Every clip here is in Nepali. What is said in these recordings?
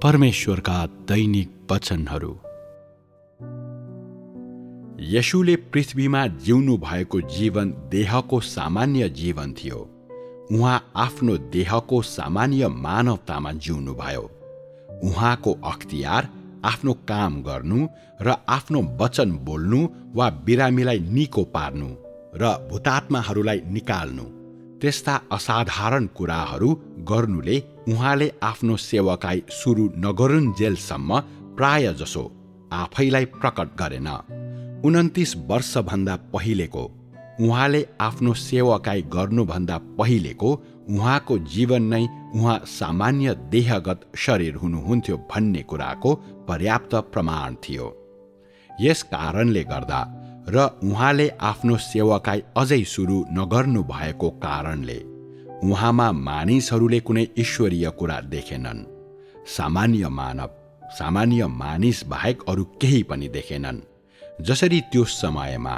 परमेश्वरका दैनिक वचनहरू। येशूले पृथ्वीमा जिउनु भएको जीवन देहको सामान्य जीवन थियो। उहाँ आफ्नो देहको सामान्य मानवतामा जिउनु भयो। उहाँको अख्तियार आफ्नो काम गर्नु र आफ्नो वचन बोल्नु वा बिरामीलाई निको पार्नु र भूतात्माहरूलाई निकाल्नु, त्यस्ता असाधारण कुराहरू गर्नुले उहाँले आफ्नो सेवकाई सुरु नगरुन्जेलसम्म प्राय जसो आफैलाई प्रकट गरेन। 29 वर्षभन्दा पहिलेको उहाँले आफ्नो सेवकाई गर्नुभन्दा पहिलेको उहाँको जीवन नै उहाँ सामान्य देहगत शरीर हुनुहुन्थ्यो भन्ने कुराको पर्याप्त प्रमाण थियो। यस कारणले गर्दा र उहाँले आफ्नो सेवकाई अझै सुरु नगर्नु भएको कारणले उहाँमा मानिसहरूले कुनै ईश्वरीय कुरा देखेनन्। सामान्य मानव, सामान्य मानिस बाहेक अरू केही पनि देखेनन्। जसरी त्यो समयमा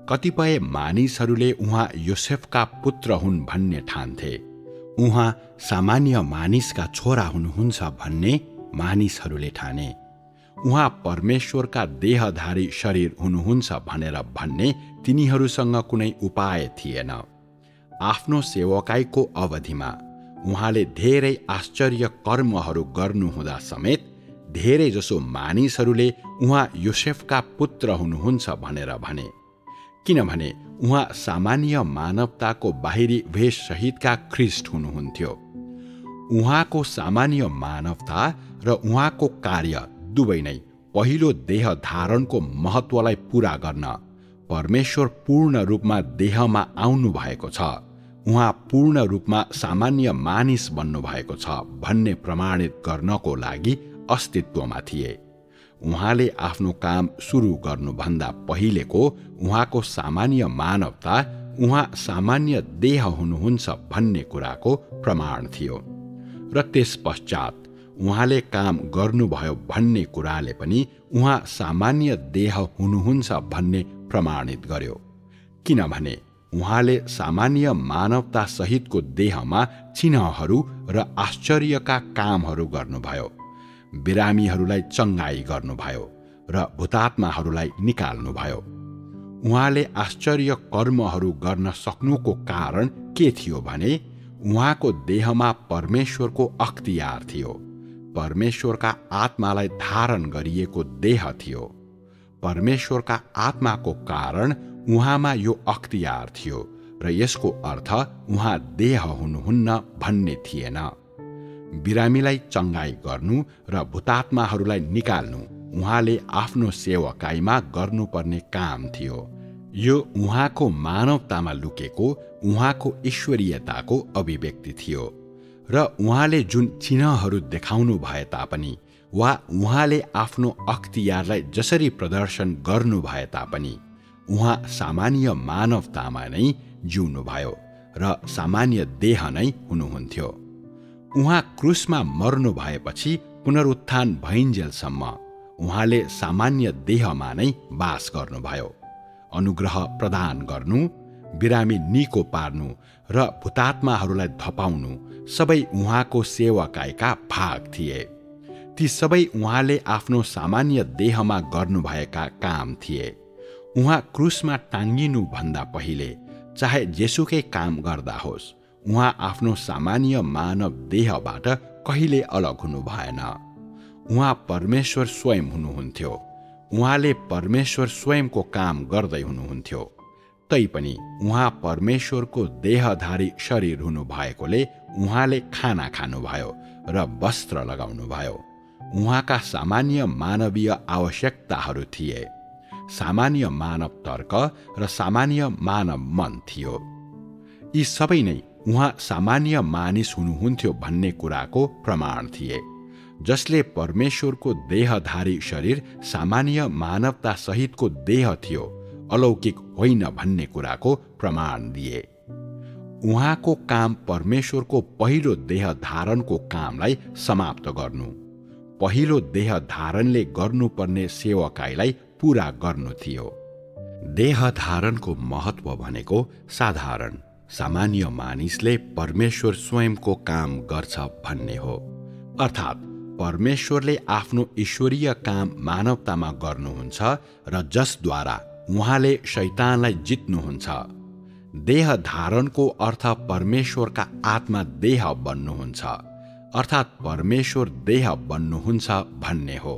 कतिपय मानिसहरूले उहाँ योसेफका पुत्र हुन् भन्ने ठान्थे, उहाँ सामान्य मानिसका छोरा हुनुहुन्छ भन्ने मानिसहरूले ठाने। उहाँ परमेश्वरका देहधारी शरीर हुनुहुन्छ भनेर भन्ने तिनीहरूसँग कुनै उपाय थिएन। आफ्नो सेवकाईको अवधिमा उहाँले धेरै आश्चर्य कर्महरू गर्नुहुँदा समेत धेरै जसो मानिसहरूले उहाँ योसेफका पुत्र हुनुहुन्छ भनेर भने, किनभने उहाँ सामान्य मानवताको बाहिरी भेषसहितका ख्रिस्ट हुनुहुन्थ्यो। उहाँको सामान्य मानवता र उहाँको कार्य दुवै नै पहिलो देह धारणको महत्त्वलाई पूरा गर्न परमेश्वर पूर्ण रूपमा देहमा आउनु भएको छ, उहाँ पूर्ण रूपमा सामान्य मानिस बन्नु भएको छ भन्ने प्रमाणित गर्नको लागि अस्तित्वमा थिए। उहाँले आफ्नो काम सुरु गर्नुभन्दा पहिलेको उहाँको सामान्य मानवता उहाँ सामान्य देह हुनुहुन्छ भन्ने कुराको प्रमाण थियो। र त्यस पश्चात उहाँले काम गर्नुभयो भन्ने कुराले पनि उहाँ सामान्य देह हुनुहुन्छ भन्ने प्रमाणित गर्यो। किनभने उहाँले सामान्य मानवता सहितको देहमा चिन्हहरू र आश्चर्यका कामहरू गर्नुभयो। बिरामीहरूलाई चङ्गाई गर्नुभयो र भूतात्माहरूलाई निकाल्नुभयो। उहाँले आश्चर्य कर्महरू गर्न सक्नुको कारण के थियो भने उहाँको देहमा परमेश्वरको अख्तियार थियो। परमेश्वरका आत्मालाई धारण गरिएको देह थियो। परमेश्वरका आत्माको कारण उहाँमा यो अख्तियार थियो र यसको अर्थ उहाँ देह हुनुहुन्न भन्ने थिएन। बिरामीलाई चङ्गाई गर्नु र भूतात्माहरूलाई निकाल्नु उहाँले आफ्नो सेवकाईमा गर्नुपर्ने काम थियो। यो उहाँको मानवतामा लुकेको उहाँको ईश्वरीयताको अभिव्यक्ति थियो। र उहाँले जुन चिन्हहरू देखाउनु भए तापनि वा उहाँले आफ्नो अख्तियारलाई जसरी प्रदर्शन गर्नु भए तापनि उहाँ सामान्य मानवतामा नै जिउनुभयो र सामान्य देह नै हुनुहुन्थ्यो। उहाँ क्रुसमा मर्नु भएपछि पुनरुत्थान भइन्जेलसम्म उहाँले सामान्य देहमा नै बास गर्नुभयो। अनुग्रह प्रदान गर्नु, बिरामी निको पार्नु र भूतात्माहरूलाई धपाउनु सबै उहाँको सेवकाईका भाग थिए। ती सबै उहाँले आफ्नो सामान्य देहमा गर्नुभएका काम थिए। उहाँ क्रुसमा टाङ्गिनु भन्दा पहिले चाहे जेसुकै काम गर्दा होस्, उहाँ आफ्नो सामान्य मानव देहबाट कहिले अलग हुनु भएन। उहाँ परमेश्वर स्वयं हुनुहुन्थ्यो। उहाँले परमेश्वर स्वयंको काम गर्दै हुनुहुन्थ्यो। तैपनि उहाँ परमेश्वरको देहधारी शरीर हुनु भएकोले उहाँले खाना खानुभयो र वस्त्र लगाउनुभयो। उहाँका सामान्य मानवीय आवश्यकताहरू थिए। सामान्य मानव तर्क र सामान्य मानव मन थियो। यी सबै नै उहाँ सामान्य मानिस हुनुहुन्थ्यो भन्ने कुराको प्रमाण थिए, जसले परमेश्वरको देहधारी शरीर सामान्य मानवता सहितको देह थियो, अलौकिक होइन भन्ने कुराको प्रमाण दिए। उहाँको काम परमेश्वरको पहिलो देह धारणको कामलाई समाप्त गर्नु, पहिलो देह धारणले गर्नुपर्ने सेवकाईलाई पूरा गर्नु थियो। देह धारणको महत्त्व भनेको साधारण सामान्य मानिसले परमेश्वर स्वयंको काम गर्छ भन्ने हो। अर्थात् परमेश्वरले आफ्नो ईश्वरीय काम मानवतामा गर्नुहुन्छ र जसद्वारा उहाँले शैतानलाई जित्नुहुन्छ। देह धारणको अर्थ परमेश्वरका आत्मा देह बन्नुहुन्छ, अर्थात् परमेश्वर देह बन्नुहुन्छ भन्ने हो।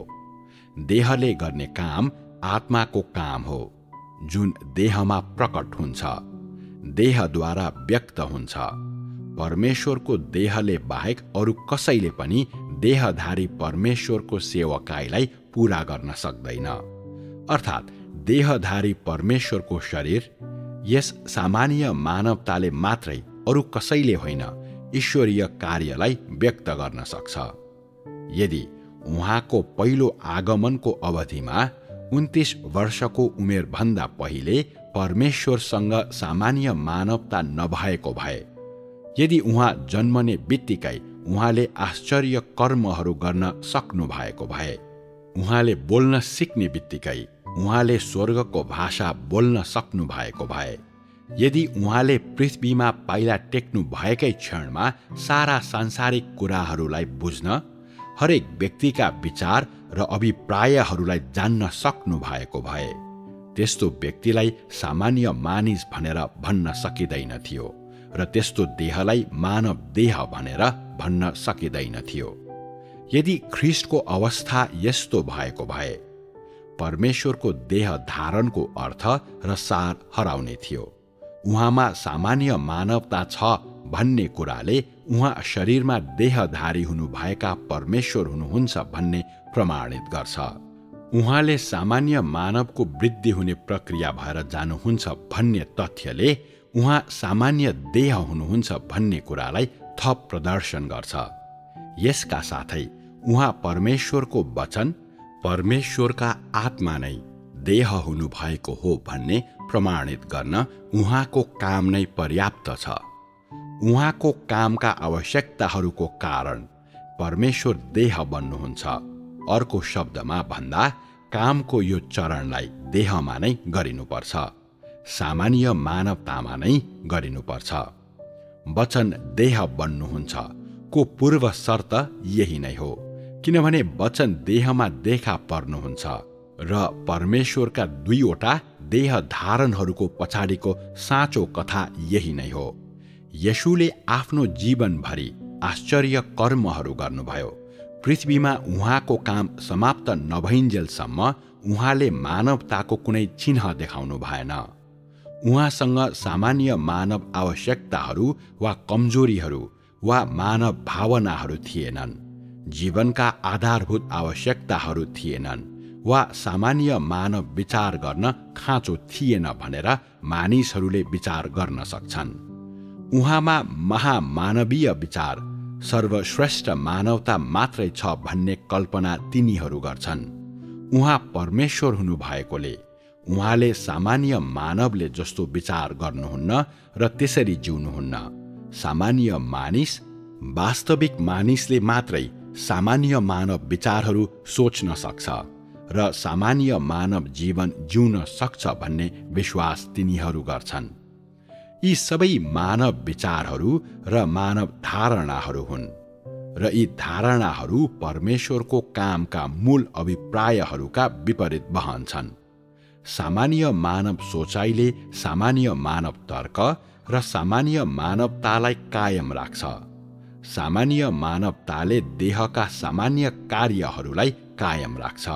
देहले गर्ने काम आत्माको काम हो, जुन देहमा प्रकट हुन्छ, देहद्वारा व्यक्त हुन्छ। परमेश्वरको देहले बाहेक अरू कसैले पनि देहधारी परमेश्वरको सेवकाईलाई पूरा गर्न सक्दैन। अर्थात् देहधारी परमेश्वरको शरीर यस सामान्य मानवताले मात्रै, अरू कसैले होइन, ईश्वरीय कार्यलाई व्यक्त गर्न सक्छ। यदि उहाँको पहिलो आगमनको अवधिमा 29 वर्षको उमेरभन्दा पहिले परमेश्वरसँग सामान्य मानवता नभएको भए, यदि उहाँ जन्मने बित्तिकै उहाँले आश्चर्य कर्महरू गर्न सक्नु भएको भए, उहाँले बोल्न सिक्ने बित्तिकै उहाँले स्वर्गको भाषा बोल्न सक्नु भएको भए, यदि उहाँले पृथ्वीमा पाइला टेक्नु भएकै क्षणमा सारा सांसारिक कुराहरूलाई बुझ्न, हरेक व्यक्तिका विचार र अभिप्रायहरूलाई जान्न सक्नु भएको भए, त्यस्तो व्यक्तिलाई सामान्य मानिस भनेर भन्न सकिँदैन थियो र त्यस्तो देहलाई मानव देह भनेर भन्न सकिँदैन थियो। यदि ख्रीष्टको अवस्था यस्तो भएको भए, परमेश्वरको देह धारणको अर्थ र सार हराउने थियो। उहाँमा सामान्य मानवता छ भन्ने कुराले उहाँ शरीरमा देहधारी हुनुभएका परमेश्वर हुनुहुन्छ भन्ने प्रमाणित गर्छ। उहाँले सामान्य मानवको वृद्धि हुने प्रक्रिया भएर जानुहुन्छ भन्ने तथ्यले उहाँ सामान्य देह हुनुहुन्छ भन्ने कुरालाई थप प्रदर्शन गर्छ। यसका साथै उहाँ परमेश्वरको वचन, परमेश्वरका आत्मा नै देह हुनुभएको हो भन्ने प्रमाणित गर्न उहाँको काम नै पर्याप्त छ। उहाँको कामका आवश्यकताहरूको कारण परमेश्वर देह बन्नुहुन्छ। अर्को शब्दमा भन्दा कामको यो चरणलाई देहमा नै गरिनुपर्छ, सामान्य मानवतामा नै गरिनुपर्छ। वचन देह बन्नुहुन्छ को पूर्व शर्त यही नै हो, किनभने वचन देहमा देखा पर्नुहुन्छ र परमेश्वरका दुईवटा देह धारणहरूको पछाडिको साँचो कथा यही नै हो। येशूले आफ्नो जीवनभरि आश्चर्य कर्महरू गर्नुभयो। पृथ्वीमा उहाँको काम समाप्त नभइन्जेलसम्म उहाँले मानवताको कुनै चिन्ह देखाउनु भएन। उहाँसँग सामान्य मानव आवश्यकताहरू वा कमजोरीहरू वा मानव भावनाहरू थिएनन्, जीवनका आधारभूत आवश्यकताहरू थिएनन् वा सामान्य मानव विचार गर्न खाँचो थिएन भनेर मानिसहरूले विचार गर्न सक्छन्। उहाँमा महामानवीय विचार, सर्वश्रेष्ठ मानवता मात्रै छ भन्ने कल्पना तिनीहरू गर्छन्। उहाँ परमेश्वर हुनुभएकोले उहाँले सामान्य मानवले जस्तो विचार गर्नुहुन्न र त्यसरी जिउनुहुन्न। सामान्य मानिस, वास्तविक मानिसले मात्रै सामान्य मानव विचारहरू सोच्न सक्छ र सामान्य मानव जीवन जिउन सक्छ भन्ने विश्वास तिनीहरू गर्छन्। यी सबै मानव विचारहरू र मानव धारणाहरू हुन् र यी धारणाहरू परमेश्वरको कामका मूल अभिप्रायहरूका विपरीत बहन्छन्। सामान्य मानव सोचाइले सामान्य मानव तर्क र सामान्य मानवतालाई कायम राख्छ। सामान्य मानवताले देहका सामान्य कार्यहरूलाई कायम राख्छ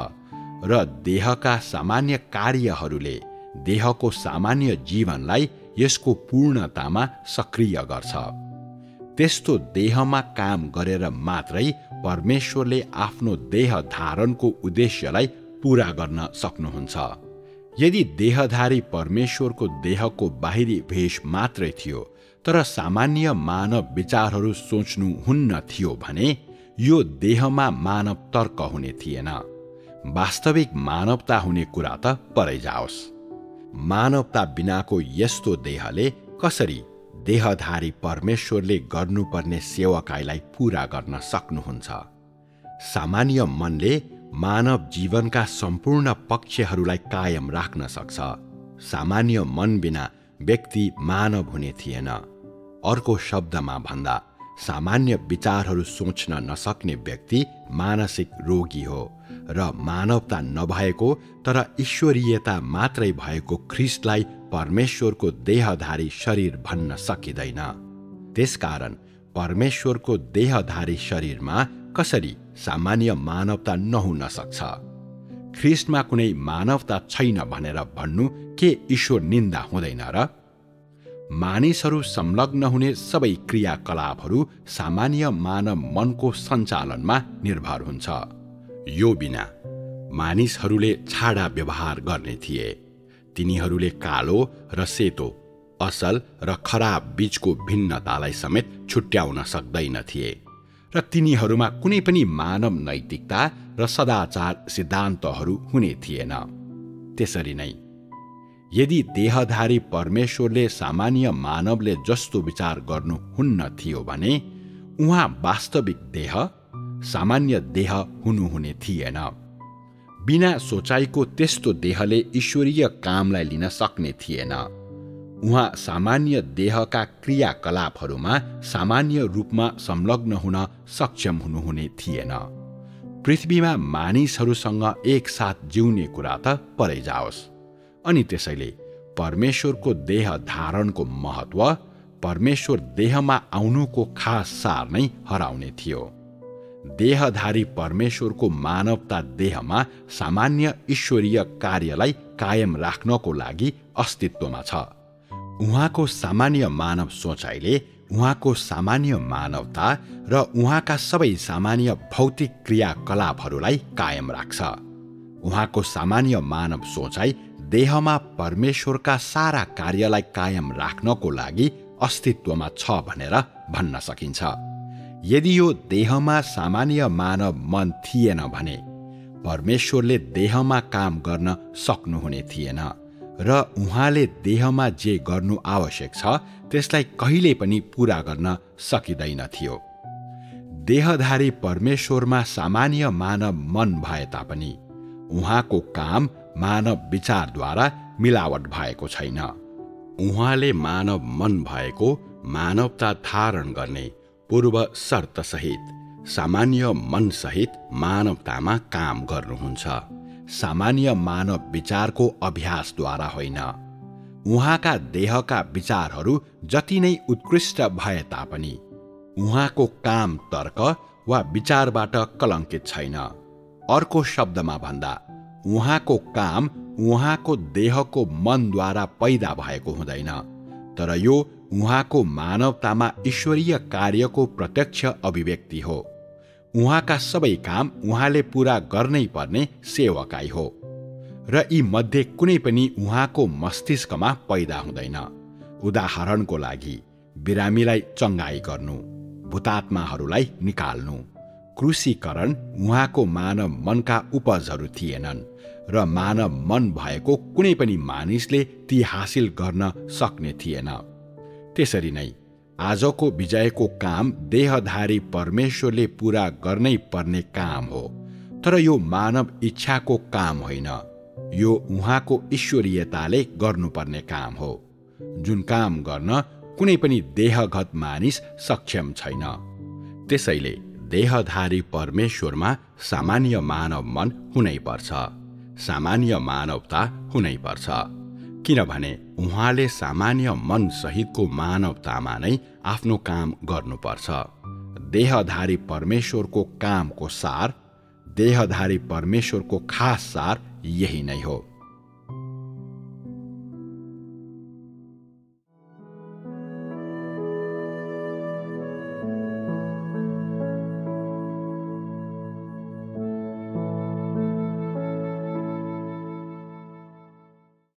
र देहका सामान्य कार्यहरूले देहको सामान्य जीवनलाई यसको पूर्णतामा सक्रिय गर्छ। त्यस्तो देहमा काम गरेर मात्रै परमेश्वरले आफ्नो देह धारणको उद्देश्यलाई पूरा गर्न सक्नुहुन्छ। यदि देहधारी परमेश्वरको देहको बाहिरी भेष मात्रै थियो तर सामान्य मानव विचारहरू सोच्नु हुन्न थियो भने यो देहमा मानव तर्क हुने थिएन। वास्तविक मानवता हुने कुरा त परै जाओस्। मानवता बिनाको यस्तो देहले कसरी देहधारी परमेश्वरले गर्नुपर्ने सेवकाईलाई पूरा गर्न सक्नुहुन्छ? सामान्य मनले मानव जीवनका सम्पूर्ण पक्षहरूलाई कायम राख्न सक्छ। सामान्य मन बिना व्यक्ति मानव हुने थिएन। अर्को शब्दमा भन्दा सामान्य विचारहरू सोच्न नसक्ने व्यक्ति मानसिक रोगी हो र मानवता नभएको तर ईश्वरीयता मात्रै भएको ख्रीष्टलाई परमेश्वरको देहधारी शरीर भन्न सकिँदैन। त्यसकारण परमेश्वरको देहधारी शरीरमा कसरी सामान्य मानवता नहुन सक्छ? ख्रीष्टमा कुनै मानवता छैन भनेर भन्नु के ईश्वर निन्दा हुँदैन र? मानिसहरू संलग्न हुने सबै क्रियाकलापहरू सामान्य मानव मनको सञ्चालनमा निर्भर हुन्छ। यो बिना मानिसहरूले छाडा व्यवहार गर्ने थिए। तिनीहरूले कालो र सेतो, असल र खराब बीचको भिन्नतालाई समेत छुट्याउन सक्दैनथे र तिनीहरूमा कुनै पनि मानव नैतिकता र सदाचार सिद्धान्तहरू हुने थिएन। त्यसरी नै यदि देहधारी परमेश्वरले सामान्य मानवले जस्तो विचार गर्नुहुन्न थियो भने उहाँ वास्तविक देह, सामान्य देह हुनुहुने थिएन। बिना सोचाइको त्यस्तो देहले ईश्वरीय कामलाई लिन सक्ने थिएन। उहाँ सामान्य देहका क्रियाकलापहरूमा सामान्य रूपमा संलग्न हुन सक्षम हुनुहुने थिएन। पृथ्वीमा मानिसहरूसँग एकसाथ जिउने कुरा त परै जाओस्। अनि त्यसैले परमेश्वरको देह धारणको महत्व परमेश्वर देहमा आउनुको खास सार नै हराउने थियो। देहधारी परमेश्वरको मानवता देहमा सामान्य ईश्वरीय कार्यलाई कायम राख्नको लागि अस्तित्वमा छ। उहाँको सामान्य मानव सोचाइले उहाँको सामान्य मानवता र उहाँका सबै सामान्य भौतिक क्रियाकलापहरूलाई कायम राख्छ। उहाँको सामान्य मानव सोचाइ देहमा परमेश्वरका सारा कार्यलाई कायम राख्नको लागि अस्तित्वमा छ भनेर भन्न सकिन्छ। यदि यो देहमा सामान्य मानव मन थिएन भने परमेश्वरले देहमा काम गर्न सक्नुहुने थिएन र उहाँले देहमा जे गर्नु आवश्यक छ त्यसलाई कहिल्यै पनि पूरा गर्न सकिँदैन थियो। देहधारी परमेश्वरमा सामान्य मानव मन भए तापनि उहाँको काम मानव विचारद्वारा मिलावट भएको छैन। उहाँले मानव मन भएको मानवता धारण गर्ने पूर्व शर्तसहित सामान्य मनसहित मानवतामा काम गर्नुहुन्छ। सामान्य मानव विचारको अभ्यासद्वारा होइन। उहाँका देहका विचारहरू जति नै उत्कृष्ट भए तापनि उहाँको काम तर्क वा विचारबाट कलङ्कित छैन। अर्को शब्दमा भन्दा उहाँको काम उहाँको देहको मनद्वारा पैदा भएको हुँदैन, तर यो उहाँको मानवतामा ईश्वरीय कार्यको प्रत्यक्ष अभिव्यक्ति हो। उहाँका सबै काम उहाँले पूरा गर्नै पर्ने सेवकाई हो र यी मध्ये कुनै पनि उहाँको मस्तिष्कमा पैदा हुँदैन। उदाहरणको लागि बिरामीलाई चङ्गाई गर्नु, भूतात्माहरूलाई निकाल्नु, क्रुसीकरण उहाँको मानव मनका उपजहरू थिएनन् र मानव मन भएको कुनै पनि मानिसले ती हासिल गर्न सक्ने थिएन। त्यसरी नै आजको विजयको काम देहधारी परमेश्वरले पूरा गर्नै पर्ने काम हो, तर यो मानव इच्छाको काम होइन। यो उहाँको ईश्वरीयताले गर्नुपर्ने काम हो, जुन काम गर्न कुनै पनि देहगत मानिस सक्षम छैन। त्यसैले देहधारी परमेश्वरमा सामान्य मानव मन हुनै पर्छ, सामान्य मानवता हुनै पर्छ, किनभने उहाँले सामान्य मन सहितको मानवतामा नै आफ्नो काम गर्नुपर्छ। देहधारी परमेश्वरको कामको सार, देहधारी परमेश्वरको खास सार यही नै हो।